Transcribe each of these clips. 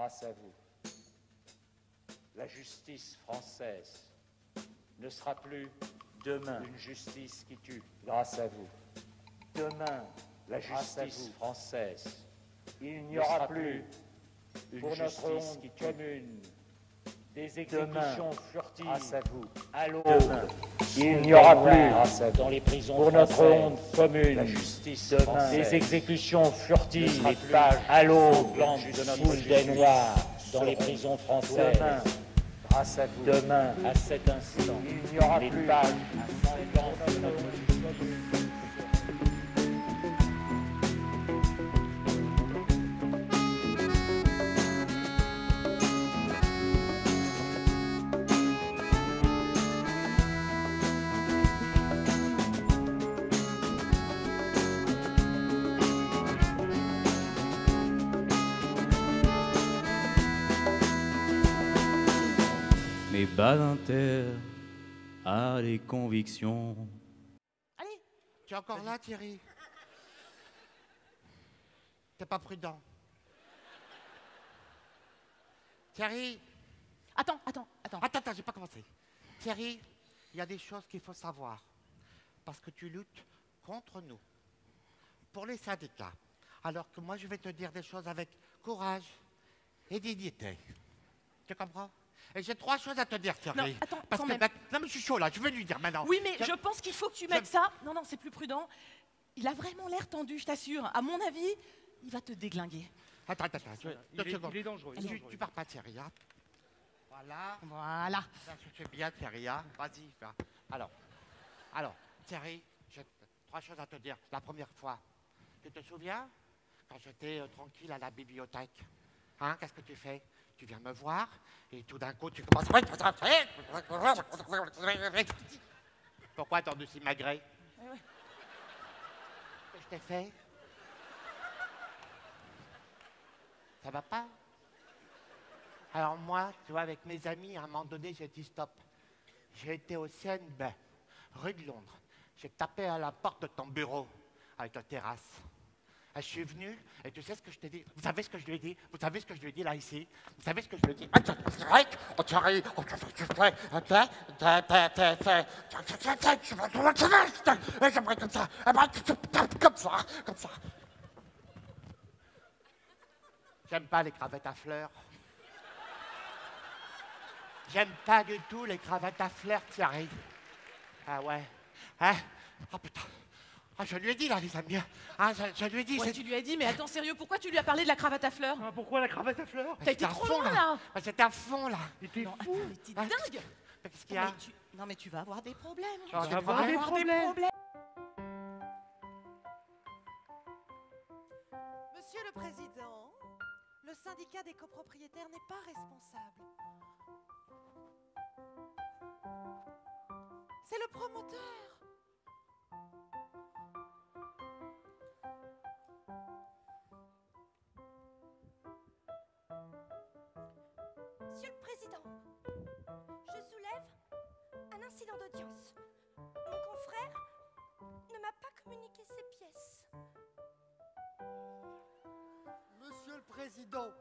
grâce à vous, la justice française ne sera plus demain une justice qui tue, grâce à vous. Demain, la justice française, il n'y aura plus une justice qui tue commune, des exécutions furtives, grâce à vous. À l'aube, il n'y aura plus dans les prisons pour notre honte commune, la justice demain, des exécutions furtives, les pages à l'aube de notre des noirs dans les prisons françaises. Demain, grâce à vous, demain, à cet instant, il n'y aura plus pages sanglantes de notre justice. Mais Badinter a les convictions. Allez, tu es encore là, Thierry? T'es pas prudent. Thierry? Attends, j'ai pas commencé. Thierry, il y a des choses qu'il faut savoir. Parce que tu luttes contre nous. Pour les syndicats. Alors que moi, je vais te dire des choses avec courage et dignité. Tu comprends? Et j'ai 3 choses à te dire, Thierry. Non, attends, parce quand que même. Non, mais je suis chaud là, je vais lui dire maintenant. Oui, mais je pense qu'il faut que tu mettes ça. Non, c'est plus prudent. Il a vraiment l'air tendu, je t'assure. À mon avis, il va te déglinguer. Attends. Il est dangereux. Tu pars pas, Thierry. Hein. Voilà. Ça se fait bien, Thierry. Hein. Vas-y, va. Alors, Thierry, j'ai 3 choses à te dire. La première fois, tu te souviens quand j'étais tranquille à la bibliothèque? Hein, qu'est-ce que tu fais? Tu viens me voir et tout d'un coup tu commences. Pourquoi t'en es si magré? Qu'est-ce que je t'ai fait? Ça va pas? Alors moi, tu vois, avec mes amis, à un moment donné, j'ai dit stop. J'ai été au CNB, rue de Londres. J'ai tapé à la porte de ton bureau avec la terrasse. Je suis venu, et tu sais ce que je t'ai dit? Vous savez ce que je lui ai dit? Vous savez ce que je lui ai dit là, ici? Vous savez ce que je lui ai dit? Comme ça. J'aime pas les cravates à fleurs. J'aime pas du tout les cravates à fleurs, Thierry. Ah ouais. Hein? Oh putain. Ah, je lui ai dit là, les amis. Ah, je lui ai dit. Ouais, tu lui as dit, mais attends, sérieux, pourquoi tu lui as parlé de la cravate à fleurs? Ah, pourquoi la cravate à fleurs? T'as été trop loin là. J'étais à fond là. T'es Non, fou. attends, mais t'es dingue. Qu'est-ce qu'il y a? Non, mais tu vas avoir des problèmes. Tu vas avoir des problèmes. Monsieur le Président, le syndicat des copropriétaires n'est pas responsable. C'est le promoteur. Monsieur le Président, je soulève un incident d'audience. Mon confrère ne m'a pas communiqué ses pièces. Monsieur le Président,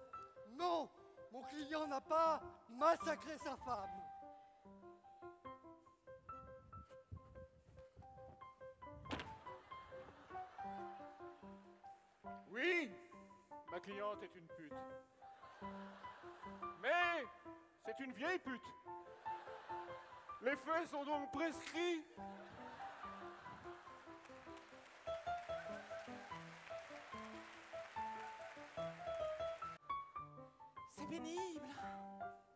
non, mon client n'a pas massacré sa femme. Oui, ma cliente est une pute. Mais c'est une vieille pute. Les faits sont donc prescrits. C'est pénible.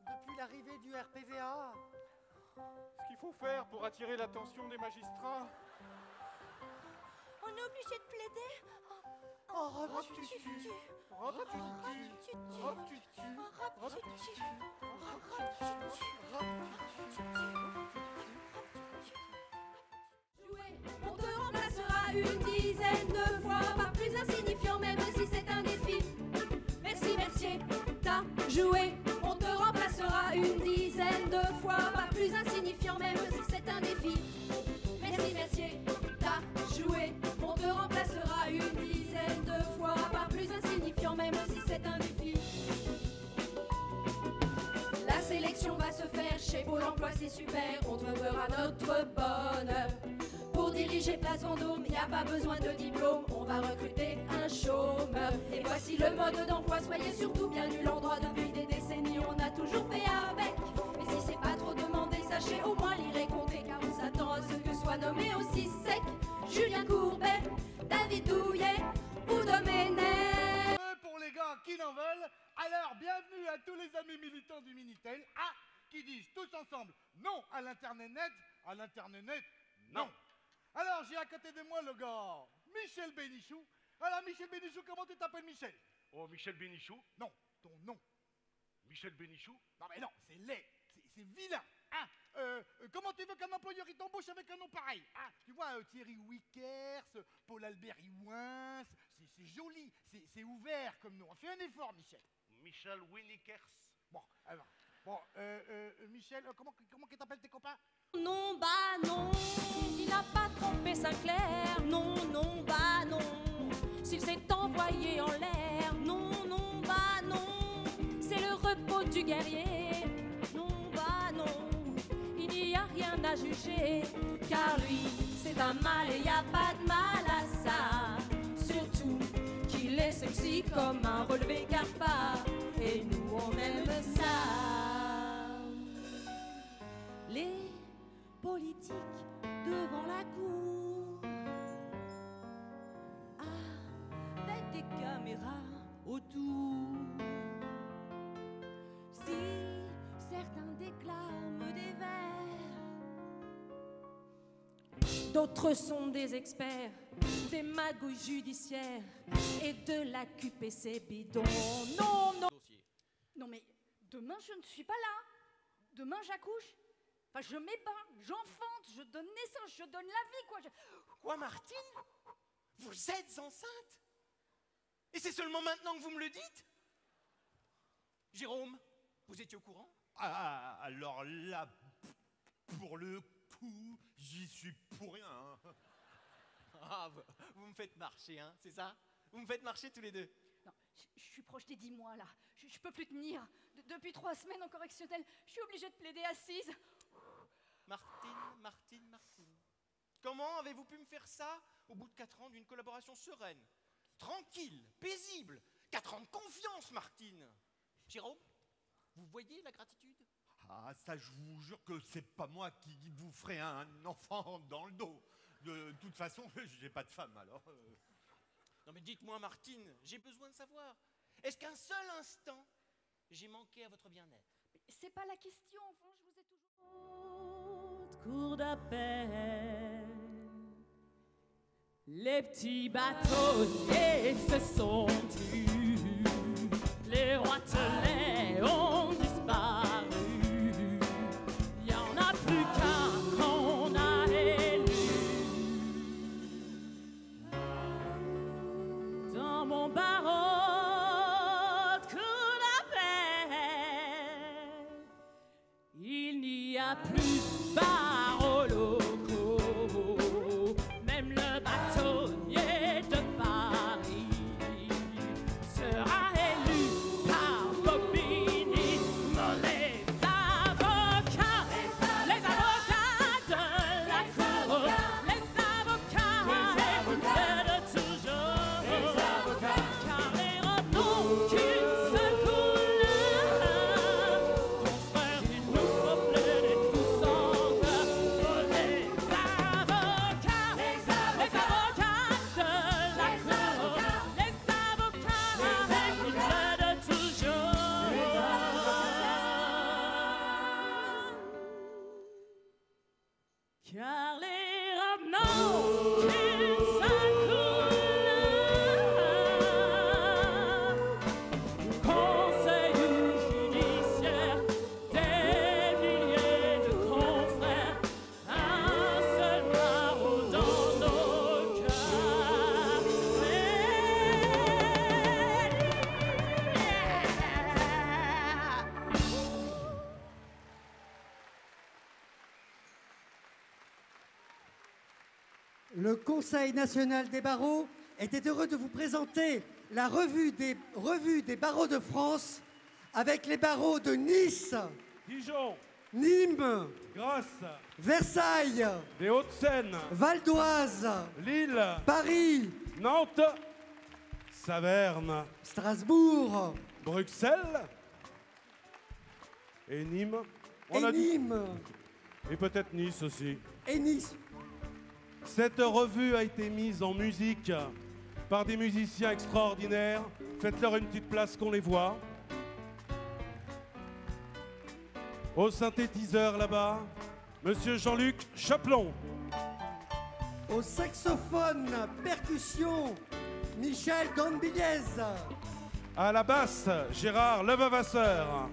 Depuis l'arrivée du RPVA, Ce qu'il faut faire pour attirer l'attention des magistrats. On est obligé de plaider. oh, robe-tutu, On te remplacera une dizaine de fois, pas plus insignifiant même si c'est un défi. Merci, merci, t'as joué. On te remplacera une dizaine de fois, pas plus insignifiant même si c'est un défi. Merci, merci, t'as joué. On te remplacera une dizaine de fois, pas plus insignifiant même si c'est un défi. formation va se faire chez Pôle emploi, c'est super, on trouvera notre bonheur. Pour diriger Place Vendôme, y a pas besoin de diplôme, on va recruter un chômeur. Et voici le mode d'emploi, soyez surtout bien nul endroit. Depuis des décennies, on a toujours fait avec. Mais si c'est pas trop demandé, sachez au moins lire et compter, car on s'attend à ce que soit nommé aussi sec Julien Courbet, David Douillet ou Domenech. Pour les gars qui n'en veulent, alors bienvenue à tous les amis militants du Minitel. Ah, qui disent tous ensemble non à l'internet net, non. Alors j'ai à côté de moi le gars Michel Bénichou. Alors Michel Bénichou, comment tu t'appelles Michel? Oh, Michel Bénichou? Non, ton nom. Michel Bénichou? Non mais non, c'est laid, c'est vilain. Hein, comment tu veux qu'un employeur il t'embauche avec un nom pareil? Ah, tu vois, Thierry Wickers, Paul-Albert Iwins, c'est joli, c'est ouvert comme nom. Fais un effort, Michel. Michel Winnikers. Bon, alors, bon, Michel, comment qu'ils t'appellent tes copains? Non, bah non, il n'a pas trompé Sinclair. Non, non, bah non, s'il s'est envoyé en l'air. Non, non, bah non, c'est le repos du guerrier. Non, bah non, il n'y a rien à juger, car lui, c'est un mal et y a pas de mal à ça. Surtout qu'il est sexy comme un relevé Carpa, et nous on aime ça. Les politiques devant la cour, avec des caméras autour. Si certains déclament des vers, d'autres sont des experts, des magouilles judiciaires et de la QPC bidon. Non, non. Non mais demain je ne suis pas là. Demain j'accouche. Enfin, je m'épeins, j'enfante, je donne naissance, je donne la vie, quoi. Quoi, Martine? Vous êtes enceinte? Et c'est seulement maintenant que vous me le dites? Jérôme, vous étiez au courant? Ah, alors là, pour le coup, j'y suis pour rien. Hein. Ah, vous me faites marcher, hein, c'est ça? Vous me faites marcher tous les deux. Non, je suis proche des 10 mois, là. Je peux plus tenir. Depuis 3 semaines en correctionnel, je suis obligée de plaider assise. Martine. Comment avez-vous pu me faire ça au bout de 4 ans d'une collaboration sereine, tranquille, paisible? 4 ans de confiance, Martine. Jérôme, vous voyez la gratitude? Ah, ça, je vous jure que c'est pas moi qui vous ferai un enfant dans le dos. De toute façon, j'ai pas de femme, alors... Non mais dites-moi, Martine, j'ai besoin de savoir. Est-ce qu'un seul instant, j'ai manqué à votre bien-être? C'est pas la question, enfin, je vous ai toujours... Cour d'appel, les petits bâtonniers se sont tus, les rois telets ont disparu, y en a plus qu'un qu'on a élu. Dans mon barreau de cour d'appel, il n'y a plus barreaux locaux, même le bâtonnier de Paris sera élu par Bobigny. Les avocats de la cour, les avocats de toujours, car les robes n'ont qu'une seule couleur. Confrères, il nous faut plaider tous encore pour les avocats de la cour, les avocats de toujours. Car les robes n'ont qu'une seule couleur. Conseil ou judiciaire, des milliers de confrères, un seul barreau dans nos cœurs. Le Conseil national des barreaux était heureux de vous présenter la revue des barreaux de France avec les barreaux de Nice, Dijon, Nîmes, Grasse, Versailles, des Hauts-de-Seine, Val d'Oise, Lille, Paris, Nantes, Saverne, Strasbourg, Bruxelles et Nîmes. et Nîmes, Et peut-être Nice aussi. et Nice. Cette revue a été mise en musique par des musiciens extraordinaires. Faites-leur une petite place qu'on les voit. Au synthétiseur là-bas, Monsieur Jean-Luc Chaplon. Au saxophone, percussion, Michel Dombilez. À la basse, Gérard Levavasseur.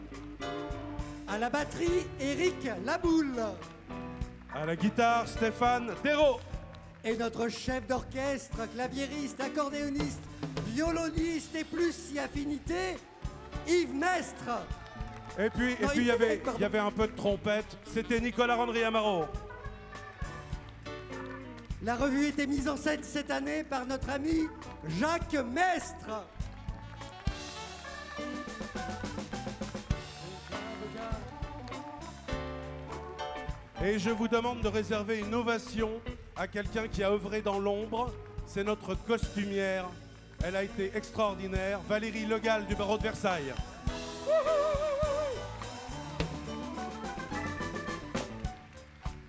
À la batterie, Éric Laboule. À la guitare, Stéphane Dérault. Et notre chef d'orchestre, claviériste, accordéoniste, violoniste et plus si affinité, Yves Mestre. Et puis il y avait un peu de trompette. C'était Nicolas Randry Amaro. La revue était mise en scène cette année par notre ami Jacques Mestre. Et je vous demande de réserver une ovation à quelqu'un qui a œuvré dans l'ombre. C'est notre costumière. Elle a été extraordinaire. Valérie Legal du barreau de Versailles.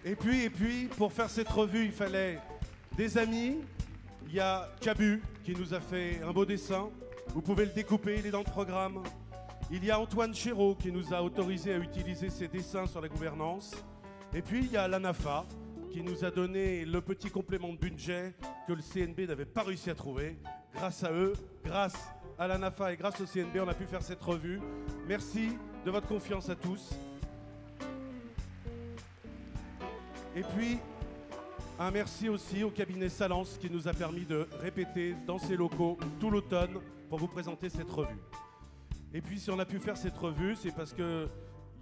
Et puis, pour faire cette revue, il fallait des amis. Il y a Cabu qui nous a fait un beau dessin. Vous pouvez le découper, il est dans le programme. Il y a Antoine Chéreau qui nous a autorisé à utiliser ses dessins sur la gouvernance. Et puis il y a l'ANAFA qui nous a donné le petit complément de budget que le CNB n'avait pas réussi à trouver. Grâce à eux, grâce à l'ANAFA et grâce au CNB, on a pu faire cette revue. Merci de votre confiance à tous. Et puis, un merci aussi au cabinet Salance qui nous a permis de répéter dans ses locaux tout l'automne pour vous présenter cette revue. Et puis, si on a pu faire cette revue, c'est parce qu'il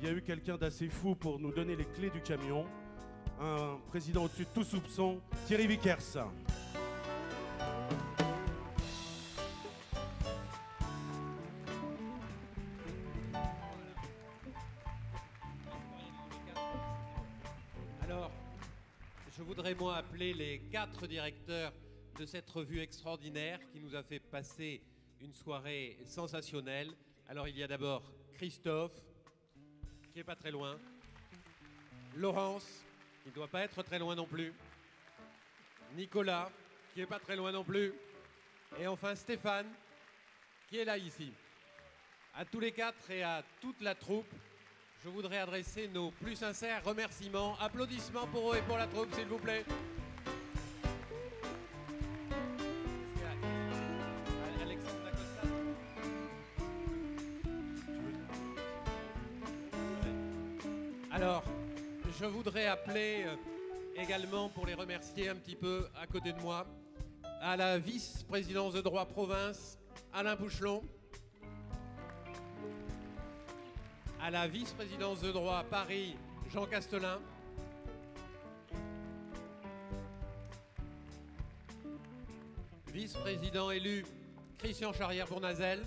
y a eu quelqu'un d'assez fou pour nous donner les clés du camion. Un président au-dessus de tout soupçon, Thierry Vickers. Alors, je voudrais moi appeler les 4 directeurs de cette revue extraordinaire qui nous a fait passer une soirée sensationnelle. Alors il y a d'abord Christophe, qui n'est pas très loin, Laurence, qui ne doit pas être très loin non plus, Nicolas, qui n'est pas très loin non plus, et enfin Stéphane, qui est là ici. À tous les 4 et à toute la troupe, je voudrais adresser nos plus sincères remerciements. Applaudissements pour eux et pour la troupe, s'il vous plaît. Alexandre Dacosta. Alors, je voudrais appeler également, pour les remercier un petit peu à côté de moi, à la vice-présidence de droit province, Alain Bouchelon, à la vice-présidence de droit Paris, Jean Castelin, vice-président élu, Christian Charrière-Bournazel,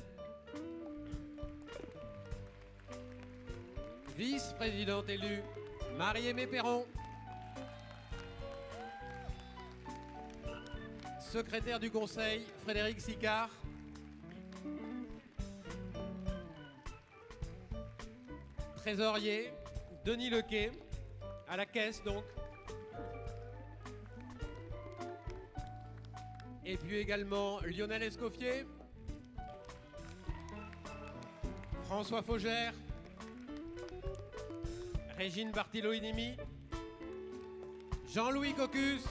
vice-présidente élue, Marie-Aimée Perron, secrétaire du Conseil, Frédéric Sicard, trésorier, Denis Lequet, à la caisse donc. Et puis également Lionel Escoffier, François Faugère, Régine Bartilo-Inimi, Jean-Louis Cocus.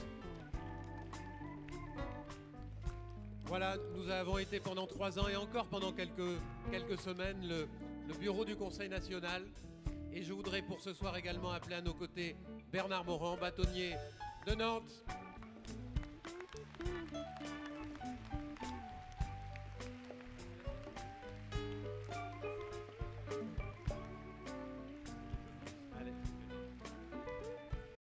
Voilà, nous avons été pendant 3 ans et encore pendant quelques semaines le bureau du Conseil national. Et je voudrais pour ce soir également appeler à nos côtés Bernard Morand, bâtonnier de Nantes.